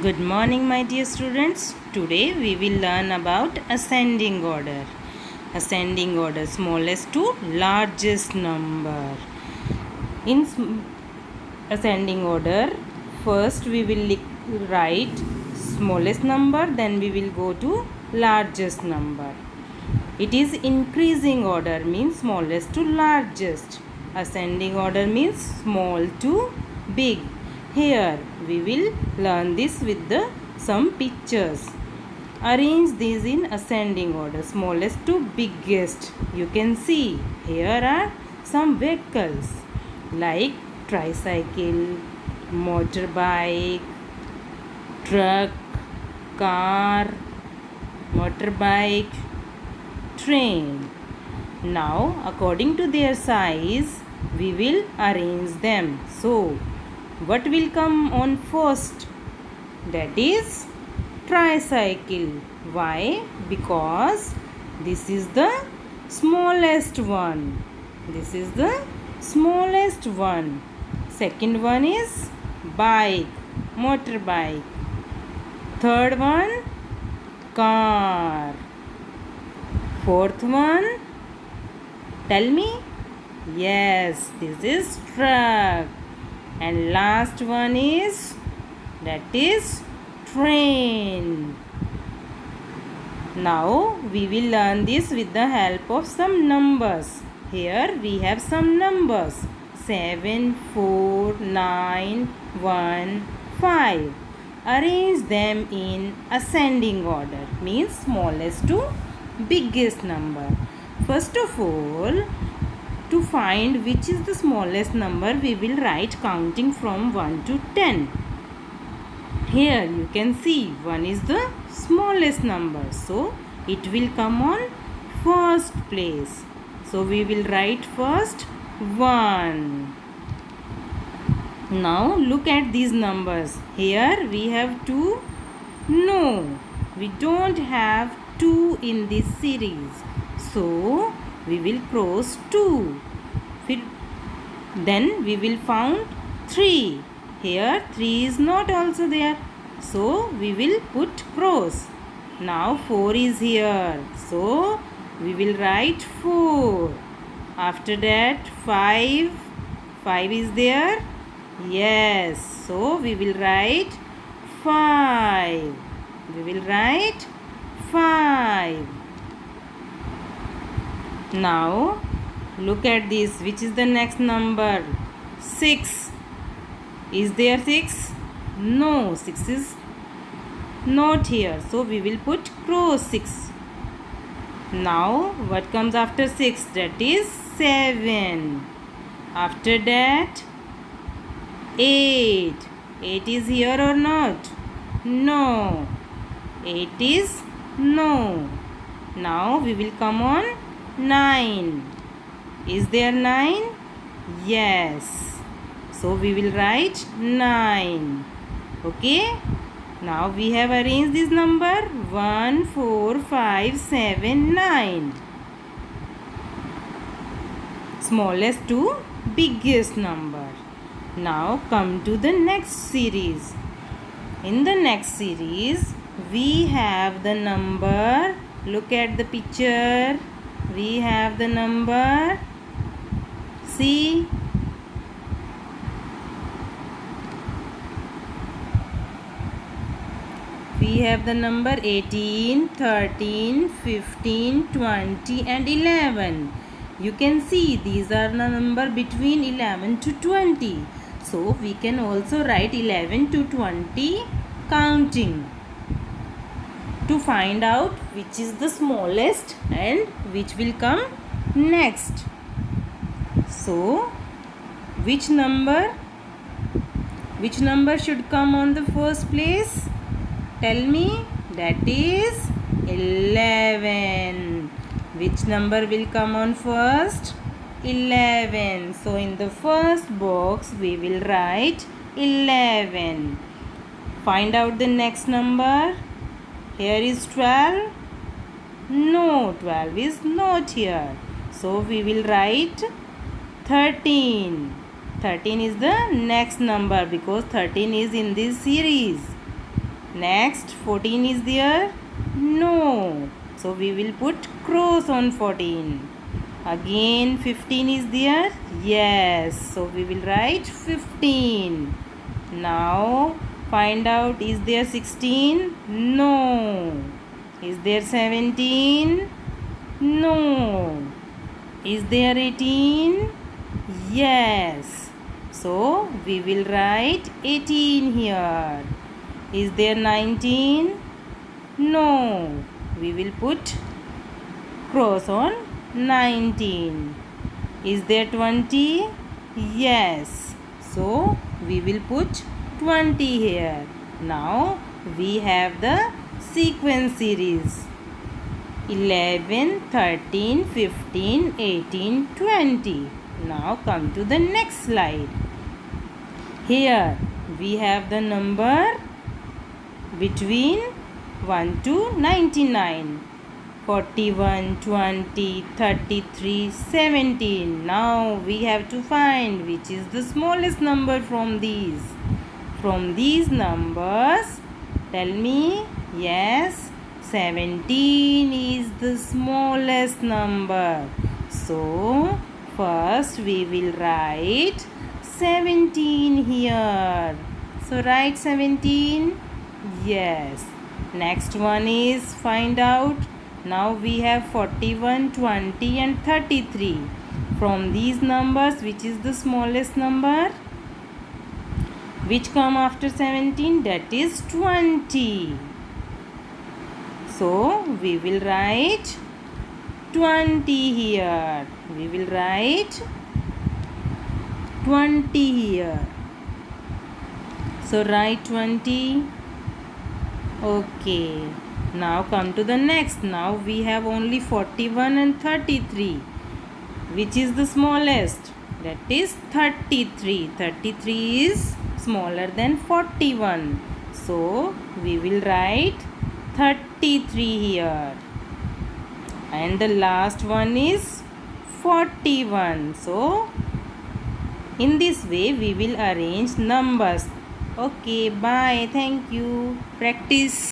Good morning, my dear students. Today we will learn about ascending order. Ascending order, smallest to largest number. In ascending order, first we will write smallest number, then we will go to largest number. It is increasing order, means smallest to largest. Ascending order means small to big. Here we will learn this with some pictures. Arrange these in ascending order, smallest to biggest. You can see here are some vehicles like tricycle, motorbike, truck, car, motorbike, train. Now, according to their size, we will arrange them. So, what will come on first? That is tricycle. Why? Because this is the smallest one. This is the smallest one. Second one is bike, motorbike. Third one, car. Fourth one, tell me. Yes, this is truck. And last one is, that is train. Now we will learn this with the help of some numbers. Here we have some numbers: 7, 4, 9, 1, 5. Arrange them in ascending order, means smallest to biggest number. First of all, to find which is the smallest number, we will write counting from 1 to 10. Here you can see 1 is the smallest number, so it will come on first place. So we will write first 1. Now look at these numbers. Here we have 2. No, we don't have 2 in this series. So we will cross 2. Then we will found 3. Here 3 is not also there. So we will put cross. Now 4 is here. So we will write 4. After that 5. 5 is there. Yes. So we will write 5. We will write 5. Now look at this. Which is the next number? 6. Is there 6? No, 6 is not here. So we will put cross 6. Now what comes after 6? That is 7. After that 8. 8 is here or not? No. 8 is no. Now we will come on 9. Is there 9? Yes. So we will write 9. Okay. Now we have arranged this number 1, 4, 5, 7, 9. Smallest to biggest number. Now come to the next series. In the next series, we have the number. Look at the picture. We have the number. See. We have the number 18, 13, 15, 20 and 11. You can see these are the number between 11 to 20. So we can also write 11 to 20 counting to find out which is the smallest and which will come next. So which number should come on the first place? Tell me. That is 11. Which number will come on first? 11. So in the first box we will write 11. Find out the next number. Here is 12. No, 12 is not here. So we will write 13. 13 is the next number because 13 is in this series. Next 14 is there? No. So we will put cross on 14. Again 15 is there? Yes. So we will write 15. Now find out, is there 16? No. Is there 17? No. Is there 18? Yes. So we will write 18 here. Is there 19? No. We will put cross on 19. Is there 20? Yes. So we will put 20 here. Now we have the sequence series. 11, 13, 15, 18, 20. Now come to the next slide. Here we have the number between 1 to 99. 41, 20, 33, 17. Now we have to find which is the smallest number from these. From these numbers, tell me. Yes, 17 is the smallest number. So first we will write 17 here. So write 17. Yes. Next one is find out. Now we have 41, 20 and 33. From these numbers, which is the smallest number? Which come after 17? That is 20. So we will write 20 here. We will write 20 here. So write 20. Okay. Now come to the next. Now we have only 41 and 33. Which is the smallest? That is 33. 33 is smaller than 41. So we will write 33 here. And the last one is 41. So in this way we will arrange numbers. Okay, bye. Thank you. Practice.